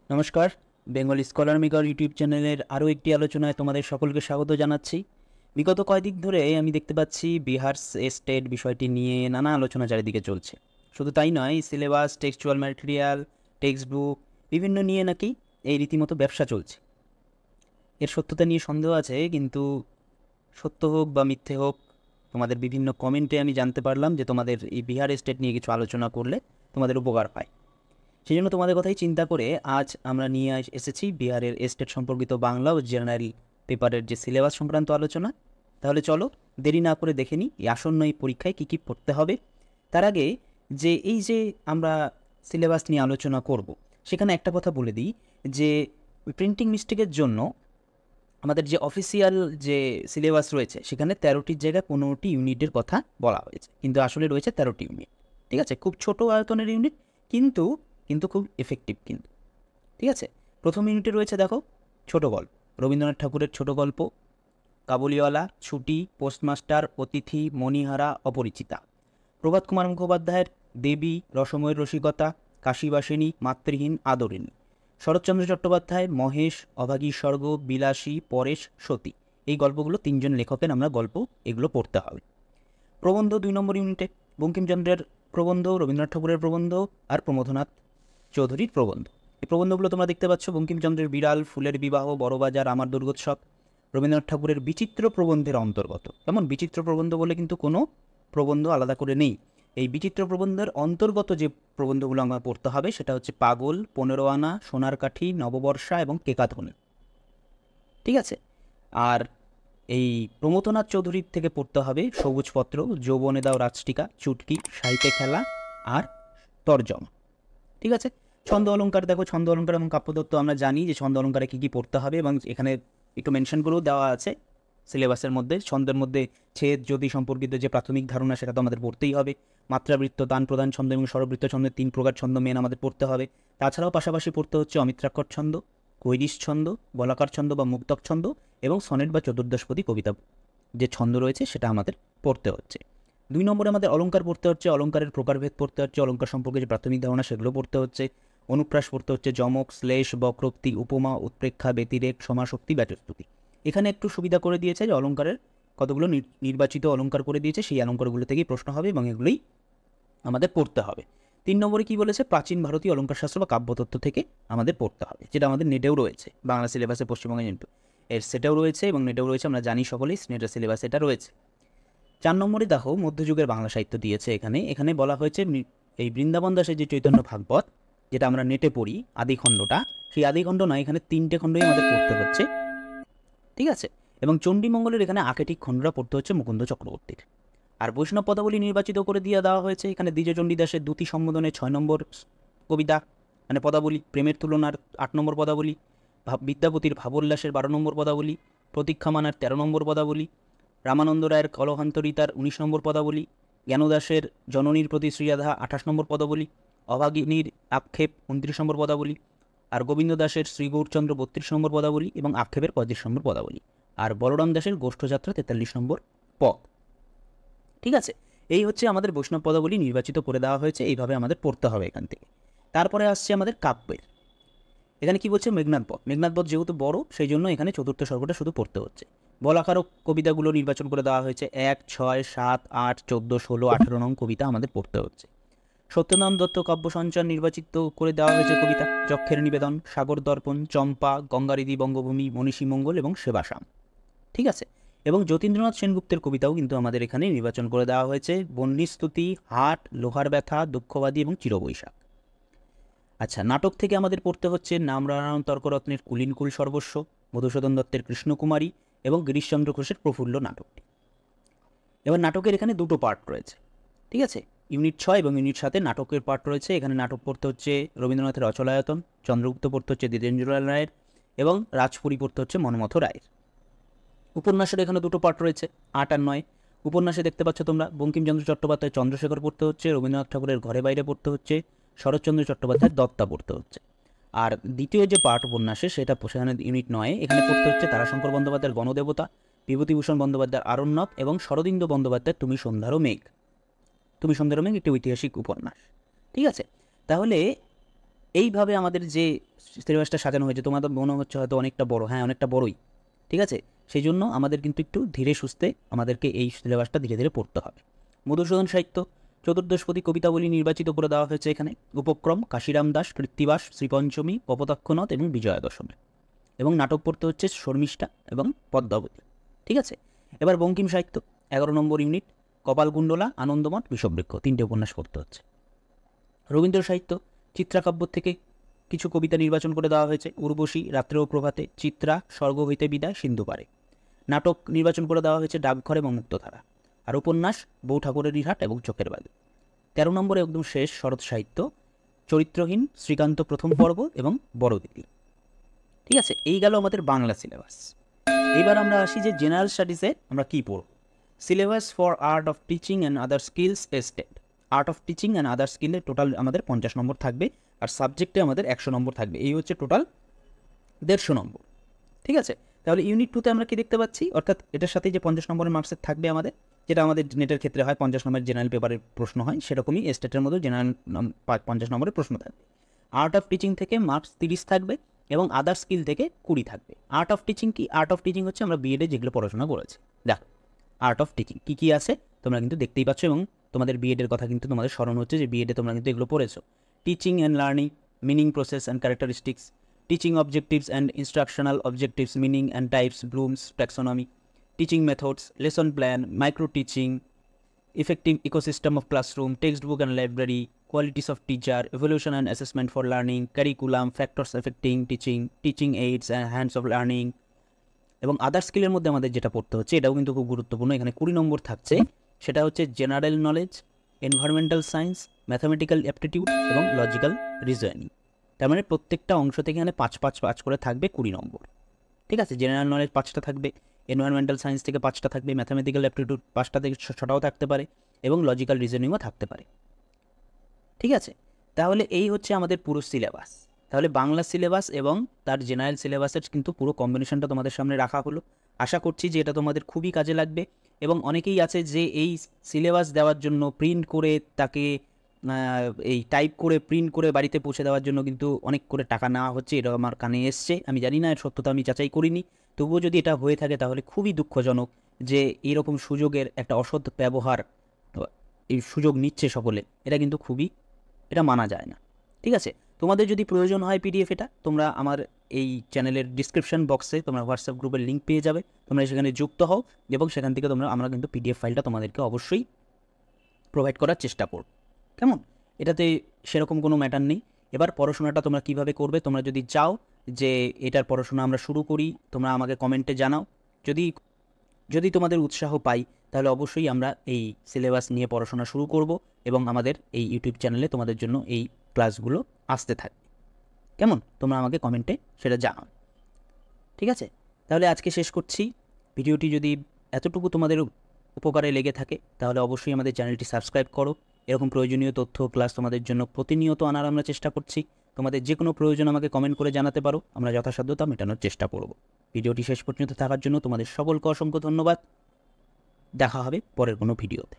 নমস্কার, Bengal scholar maker YouTube চ্যানেলের আরও একটি আলোচনায় তোমাদের সকলকে স্বাগত জানাচ্ছি। বিগত কয়েকদিন ধরে আমি দেখতে পাচ্ছি বিহার স্টেট বিষয়টি নিয়ে নানা আলোচনা চারিদিকে চলছে। শুধু তাই নয়, syllabus, textual material, text book বিভিন্ন নিয়ে নাকি এই রীতিমতো ব্যবসা চলছে। এর সত্যতা নিয়ে সন্দেহ আছে, কিন্তু সত্য হোক বা মিথ্যে হোক, তোমাদের বিভিন্ন কমেন্টে আমি জানতে পারলাম যে তোমাদের এই বিহার স্টেট নিয়ে কিছু আলোচনা করলে তোমাদের উপকার পায়। সেই জন্য তোমাদের কথাই চিন্তা করে আজ আমরা নিয়ে এসেছি বিহারের এস্টেট সম্পর্কিত বাংলা ও জেনারেল পেপারের যে সিলেবাস সংক্রান্ত আলোচনা। তাহলে চলো দেরি না করে দেখে নিই এই আসন্ন এই পরীক্ষায় কী কী পড়তে হবে। তার আগে এই যে আমরা সিলেবাস নিয়ে আলোচনা করব, সেখানে একটা কথা বলে দিই যে প্রিন্টিং মিস্টেকের জন্য আমাদের যে অফিসিয়াল যে সিলেবাস রয়েছে সেখানে 13টির জায়গায় 15টি ইউনিটের কথা বলা হয়েছে, কিন্তু আসলে রয়েছে 13টি ইউনিট। ঠিক আছে, খুব ছোট আয়তনের ইউনিট, কিন্তু কিন্তু খুব এফেক্টিভ কিন্তু। ঠিক আছে, প্রথম ইউনিটে রয়েছে দেখো ছোট গল্প, রবীন্দ্রনাথ ঠাকুরের ছোট গল্প, কাবুলিওয়ালা, ছুটি, পোস্টমাস্টার, অতিথি, মণিহারা, অপরিচিতা। প্রভাত কুমার মুখোপাধ্যায়ের দেবী, রসময়ের রসিকতা, কাশীবাসিনী, মাতৃহীন, আদরিণী। শরৎচন্দ্র চট্টোপাধ্যায় মহেশ, অভাগী স্বর্গ, বিলাসী, পরেশ, সতী। এই গল্পগুলো 3জন লেখকের আমরা গল্প, এগুলো পড়তে হবে। প্রবন্ধ 2 নম্বর ইউনিটে বঙ্কিমচন্দ্রের প্রবন্ধ, রবীন্দ্রনাথ ঠাকুরের প্রবন্ধ আর প্রমথনাথ চৌধুরীর প্রবন্ধ। এই প্রবন্ধগুলো তোমরা দেখতে পাচ্ছ, বঙ্কিমচন্দ্রের বিড়াল, ফুলের বিবাহ, বড়বাজার, আমার দুর্গোৎসব। রবীন্দ্রনাথ ঠাকুরের বিচিত্র প্রবন্ধের অন্তর্গত। যেমন বিচিত্র প্রবন্ধ বলে কিন্তু কোনো প্রবন্ধ আলাদা করে নেই। এই বিচিত্র প্রবন্ধের অন্তর্গত যে প্রবন্ধগুলো আমরা পড়তে হবে সেটা হচ্ছে পাগল, 15 আনা, সোনার কাঠি, নববর্ষা এবং কেকাধ্বনি। ঠিক আছে, আর এই প্রমথনাথ চৌধুরীর থেকে পড়তে হবে সবুজপত্র, যৌবনে দাও রাজটিকা, চুটকি, সাহিত্যে খেলা আর তর্জমা। ঠিক আছে, ছন্দ অলঙ্কার দেখো, ছন্দ অলঙ্কার এবং কাব্যতত্ত্ব আমরা জানি যে ছন্দ অলঙ্কারে কী কী পড়তে হবে, এবং এখানে একটু মেনশন করেও দেওয়া আছে সিলেবাসের মধ্যে। ছন্দের মধ্যে ছেদ যদি সম্পর্কিত যে প্রাথমিক ধারণা সেটা তো আমাদের পড়তেই হবে। মাত্রাবৃত্ত, দান প্রদান ছন্দ এবং স্বরবৃত্ত ছন্দের 3 প্রকার ছন্দ মেন আমাদের পড়তে হবে। তাছাড়াও পাশাপাশি পড়তে হচ্ছে অমিত্রাক্ষর ছন্দ, কৈরিশ ছন্দ, বলাকার ছন্দ বা মুক্তক ছন্দ এবং সনেট বা চতুর্দশপদী কবিতা যে ছন্দ রয়েছে সেটা আমাদের পড়তে হচ্ছে। 2 নম্বরে আমাদের অলঙ্কার পড়তে হচ্ছে, অলঙ্কারের প্রকারভেদ পড়তে হচ্ছে, অলঙ্কার সম্পর্কে যে প্রাথমিক ধারণা সেগুলো পড়তে হচ্ছে। অনুপ্রাস পড়তে হচ্ছে, যমক, শ্লেষ, বক্রোক্তি, উপমা, উৎপ্রেক্ষা, ব্যতিরেক, সমাসক্তি, ব্যাচস্তুতি। এখানে একটু সুবিধা করে দিয়েছে যে অলঙ্কারের কতগুলো নির্বাচিত অলঙ্কার করে দিয়েছে, সেই অলঙ্কারগুলো থেকেই প্রশ্ন হবে এবং এগুলোই আমাদের পড়তে হবে। 3 নম্বরে কি বলেছে, প্রাচীন ভারতীয় অলঙ্কারশাস্ত্র বা কাব্যতত্ত্ব থেকে আমাদের পড়তে হবে, যেটা আমাদের নেটেও রয়েছে, বাংলা সিলেবাসে পশ্চিমবঙ্গে এর সেটাও রয়েছে এবং নেটেও রয়েছে, আমরা জানি সকলেই নেটের সিলেবাসে এটা রয়েছে। 4 নম্বরে দেখো মধ্যযুগের বাংলা সাহিত্য দিয়েছে। এখানে বলা হয়েছে এই বৃন্দাবন দাসের যে চৈতন্য ভাগবত, যেটা আমরা নেটে পড়ি আদিখণ্ডটা, সেই আদিখণ্ড নয়, এখানে 3টে খণ্ডই আমাদের পড়তে হচ্ছে। ঠিক আছে, এবং চণ্ডীমঙ্গলের এখানে আকেটিক খণ্ডটা পড়তে হচ্ছে মুকুন্দ চক্রবর্তীর। আর বৈষ্ণব পদাবলী নির্বাচিত করে দিয়ে দেওয়া হয়েছে। এখানে দ্বিজচণ্ডী দাসের দ্যুতি সম্বোধনে 6 নম্বর কবিতা, মানে পদাবলী, প্রেমের তুলনার 8 নম্বর পদাবলী, বিদ্যাপতির ভাবোল্লাসের 12 নম্বর পদাবলী, প্রতীক্ষামানার 13 নম্বর পদাবলী, রামানন্দ রায়ের কলহান্তরিতার 19 নম্বর পদাবলী, জ্ঞানদাসের জননীর প্রতি শ্রীরাধা 28 নম্বর পদাবলী, অভাগিনীর আক্ষেপ 29 নম্বর পদাবলী, আর গোবিন্দ দাসের শ্রী গৌরচন্দ্র 32 নম্বর পদাবলী এবং আক্ষেপের 35 নম্বর পদাবলী, আর বলরাম দাসের গোষ্ঠযাত্রা 43 নম্বর পদ। ঠিক আছে, এই হচ্ছে আমাদের বৈষ্ণব পদাবলী নির্বাচিত করে দেওয়া হয়েছে, এইভাবে আমাদের পড়তে হবে এখান থেকে। তারপরে আসছে আমাদের কাব্যের। এখানে কি বলছে, মেঘনাদ পদ। মেঘনাদ পদ যেহেতু বড়, সেই জন্য এখানে চতুর্থ স্বর্গটা শুধু পড়তে হচ্ছে। বলাকারক কবিতাগুলো নির্বাচন করে দেওয়া হয়েছে, 1, 6, 7, 8, 14, 16, 18 নং কবিতা আমাদের পড়তে হচ্ছে। সত্যনারায়ণ দত্ত কাব্য সঞ্চার নির্বাচিত করে দেওয়া হয়েছে কবিতা, যক্ষের নিবেদন, সাগর দর্পণ, চম্পা, গঙ্গারিদি, বঙ্গভূমি, মনীষী মঙ্গল এবং সেবাসাম। ঠিক আছে, এবং যতীন্দ্রনাথ সেনগুপ্তের কবিতাও কিন্তু আমাদের এখানে নির্বাচন করে দেওয়া হয়েছে, বন্যিস্তুতি, হাট, লোহার ব্যথা, দুঃখবাদী এবং চিরবৈশাখ। আচ্ছা, নাটক থেকে আমাদের পড়তে হচ্ছে নামরায়ণ তর্করত্নের কুলিনকুল সর্বস্ব, মধুসূদন দত্তের কৃষ্ণকুমারী এবং গিরিশচন্দ্র ঘোষের প্রফুল্ল নাটকটি। এবার নাটকের এখানে 2টো পার্ট রয়েছে। ঠিক আছে, ইউনিট 6 এবং ইউনিট 7 নাটকের পার্ট রয়েছে। এখানে নাটক পড়তে হচ্ছে রবীন্দ্রনাথের অচলায়তন, চন্দ্রগুপ্ত পড়তে হচ্ছে দ্বিজেন্দ্রলাল রায়ের এবং রাজপুরী পড়তে হচ্ছে মন্মথ রায়ের। উপন্যাসের এখানে 2টো পার্ট রয়েছে, 8 আর 9। উপন্যাসে দেখতে পাচ্ছ তোমরা বঙ্কিমচন্দ্র চট্টোপাধ্যায় চন্দ্রশেখর পড়তে হচ্ছে, রবীন্দ্রনাথ ঠাকুরের ঘরে বাইরে পড়তে হচ্ছে, শরৎচন্দ্র চট্টোপাধ্যায়ের দত্তা পড়তে হচ্ছে। আর দ্বিতীয় যে পার্ট উপন্যাসে সেটা সেখানে ইউনিট 9, এখানে পড়তে হচ্ছে তারাশঙ্কর বন্দ্যোপাধ্যায়ের গণদেবতা, বিভূতিভূষণ বন্দ্যোপাধ্যায়ের আরণ্যক এবং শরদিন্দু বন্দ্যোপাধ্যায়ের তুমি সন্ধ্যারও মেঘ। তুমি সন্ধ্যারও মেঘ একটি ঐতিহাসিক উপন্যাস। ঠিক আছে, তাহলে এইভাবে আমাদের যে সিলেবাসটা সাজানো হয়েছে তোমাদের মনে হচ্ছে হয়তো অনেকটা বড়, হ্যাঁ অনেকটা বড়ই, ঠিক আছে। সেই জন্য আমাদের কিন্তু একটু ধীরে সুস্থে আমাদেরকে এই সিলেবাসটা ধীরে ধীরে পড়তে হবে। মধুসূদন সাহিত্য চতুর্দশপদী কবিতাবলী নির্বাচিত করে দেওয়া হয়েছে এখানে। উপক্রম কাশিরাম দাস, কৃত্তিবাস, শ্রীপঞ্চমী, কপোতাক্ষনাথ এবং বিজয়া দশমী। এবং নাটক পড়তে হচ্ছে শর্মিষ্ঠা এবং পদ্মাবতী, ঠিক আছে। এবার বঙ্কিম সাহিত্য 11 নম্বর ইউনিট, কপালকুণ্ডলা, আনন্দমঠ, বিষবৃক্ষ, 3টে উপন্যাস পড়তে হচ্ছে। রবীন্দ্র সাহিত্য চিত্রাকাব্য থেকে কিছু কবিতা নির্বাচন করে দেওয়া হয়েছে। উর্বশী, রাত্রে ও প্রভাতে, চিত্রা, স্বর্গ হইতে বিদায়, সিন্ধু পারে। নাটক নির্বাচন করে দেওয়া হয়েছে ডাকঘর এবং মুক্তধারা। আর উপন্যাস বউ ঠাকুরের ইহাট এবং চোখের বালি। 13 নম্বরে একদম শেষ শরৎ সাহিত্য, চরিত্রহীন, শ্রীকান্ত প্রথম পর্ব এবং বড়দিদি, ঠিক আছে। এই গেল আমাদের বাংলা সিলেবাস। এবার আমরা আসি যে জেনারেল স্টাডিজে আমরা কী পড়ব। Syllabus for art of teaching and other skills এস্টেড। Art of teaching and other স্কিলে টোটাল আমাদের 50 নম্বর থাকবে, আর সাবজেক্টে আমাদের 100 নম্বর থাকবে। এই হচ্ছে টোটাল 150 নম্বর, ঠিক আছে। তাহলে ইউনিট 2তে আমরা কি দেখতে পাচ্ছি, অর্থাৎ এটার সাথে যে 50 নম্বরের মার্কসের থাকবে আমাদের, যেটা আমাদের নেটের ক্ষেত্রে হয় 50 নম্বরের জেনারেল পেপারের প্রশ্ন হয়, সেরকমই স্টেটের মধ্যে জেনারেল 50 নম্বরের প্রশ্ন থাকবে। আর্ট অফ টিচিং থেকে মার্কস 30 থাকবে এবং আদার স্কিল থেকে 20 থাকবে। আর্ট অফ টিচিং কি? আর্ট অফ টিচিং হচ্ছে আমরা বিএডে যেগুলো পড়াশোনা করেছি। দেখো আর্ট অফ টিচিং কী কী আছে তোমরা কিন্তু দেখতেই পাচ্ছ, এবং তোমাদের বিএডের কথা কিন্তু তোমাদের স্মরণ হচ্ছে যে বিএডে তোমরা কিন্তু এগুলো পড়েছো। Teaching and learning, meaning, process and characteristics, teaching objectives and instructional objectives, meaning and types, Bloom's taxonomy, teaching methods, lesson plan, micro teaching, effective ecosystem of classroom, textbook and library, qualities of teacher, evaluation and assessment for learning, curriculum, factors affecting teaching, teaching aids and hands of learning। এবং আদার স্কিলের মধ্যে আমাদের যেটা পড়তে হচ্ছে এটাও কিন্তু খুব গুরুত্বপূর্ণ, এখানে 20 নম্বর থাকছে। সেটা হচ্ছে general knowledge, environmental science, mathematical aptitude এবং লজিক্যাল রিজনিং। তার মানে প্রত্যেকটা অংশ থেকে এখানে 5 করে থাকবে 20 নম্বর, ঠিক আছে। জেনারেল নলেজ 5টা থাকবে, এনভায়রনমেন্টাল সায়েন্স থেকে 5টা থাকবে, ম্যাথামেটিক্যাল অ্যাপটিটিউড 5টা থেকে 6টাও থাকতে পারে এবং লজিক্যাল রিজনিংও থাকতে পারে, ঠিক আছে। তাহলে এই হচ্ছে আমাদের পুরো সিলেবাস। তাহলে বাংলা সিলেবাস এবং তার জেনারেল সিলেবাসের কিন্তু পুরো কম্বিনেশনটা তোমাদের সামনে রাখা হলো। আশা করছি যে এটা তোমাদের খুবই কাজে লাগবে। এবং অনেকেই আছে যে এই সিলেবাস দেওয়ার জন্য প্রিন্ট করে তাকে এই টাইপ করে প্রিন্ট করে বাড়িতে পৌঁছে দেওয়ার জন্য কিন্তু অনেক করে টাকা নেওয়া হচ্ছে, এটা আমার কানে এসছে। আমি জানি না এর সত্যতা, আমি যাচাই করিনি, তবুও যদি এটা হয়ে থাকে তাহলে খুবই দুঃখজনক যে এইরকম সুযোগের একটা অসৎ ব্যবহার, এই সুযোগ নিচ্ছে সকলে, এটা কিন্তু এটা মানা যায় না, ঠিক আছে। তোমাদের যদি প্রয়োজন হয় পিডিএফ, এটা তোমরা আমার এই চ্যানেলের ডিসক্রিপশন বক্সে তোমরা হোয়াটসঅ্যাপ গ্রুপের লিঙ্ক পেয়ে যাবে, তোমরা সেখানে যুক্ত হও এবং সেখান থেকে আমরা কিন্তু পিডিএফ ফাইলটা তোমাদেরকে অবশ্যই প্রোভাইড করার চেষ্টা করব, কেমন। এটাতে সেরকম কোনো ম্যাটার নেই। এবার পড়াশোনাটা তোমরা কিভাবে করবে, তোমরা যদি চাও যে এটার পড়াশোনা আমরা শুরু করি, তোমরা আমাকে কমেন্টে জানাও। যদি তোমাদের উৎসাহ পাই তাহলে অবশ্যই আমরা এই সিলেবাস নিয়ে পড়াশোনা শুরু করব এবং আমাদের এই ইউটিউব চ্যানেলে তোমাদের জন্য এই ক্লাসগুলো আসতে থাকবে, কেমন। তোমরা আমাকে কমেন্টে সেটা জানাও, ঠিক আছে। তাহলে আজকে শেষ করছি। ভিডিওটি যদি এতটুকু তোমাদের উপকারে লেগে থাকে তাহলে অবশ্যই আমাদের চ্যানেলটি সাবস্ক্রাইব করো। এরকম প্রয়োজনীয় তথ্য ক্লাস তোমাদের জন্য প্রতিনিয়ত আনার আমরা চেষ্টা করছি। তোমাদের যে কোনো প্রয়োজন আমাকে কমেন্ট করে জানাতে পারো, আমরা যথাসাধ্য তা মেটানোর চেষ্টা করব। ভিডিওটি শেষ পর্যন্ত থাকার জন্য তোমাদের সকলকে অসংখ্য ধন্যবাদ। দেখা হবে পরের কোনো ভিডিওতে।